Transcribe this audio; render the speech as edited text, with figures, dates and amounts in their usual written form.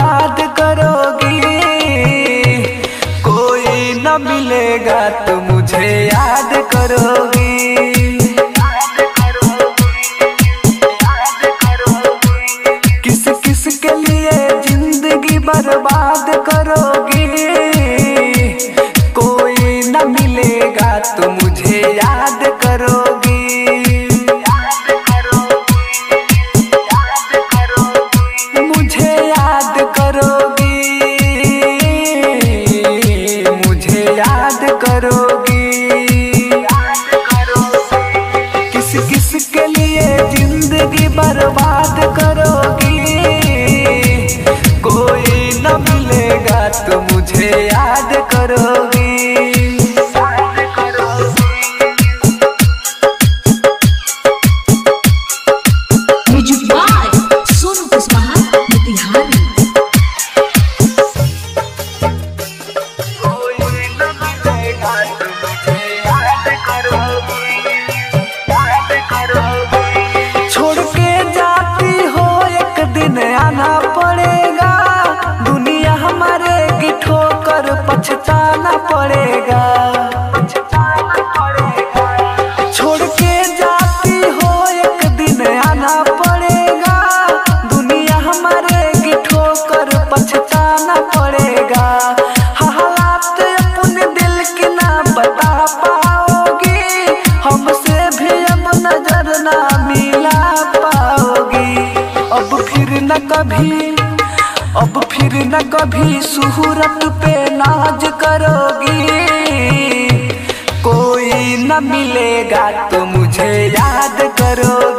बर्बाद करोगी। कोई न मिलेगा तो मुझे याद करोगी। किस किस के लिए जिंदगी बर्बाद करोगी। कोई न मिलेगा तो मुझे याद करोगी। मुझे याद करोगी। मुझे याद करोगी। किस किस के लिए जिंदगी बर्बाद करोगी। कोई न मिलेगा तो मुझे याद करोगी। छोड़ के जाती हो एक दिन आना पड़ेगा। दुनिया हमारे की ठोकर पछताना पड़ेगा। छोड़ के जाती हो एक दिन आना पड़ेगा। दुनिया हमारे की ठोकर पछताना पड़ेगा। हालात अपने दिल की ना बता पाओगी। हमसे भी अब नजर ना मिला पाओगी। अब फिर न कभी सूरत पे नाज करोगी। कोई न मिलेगा तो मुझे याद करोगी।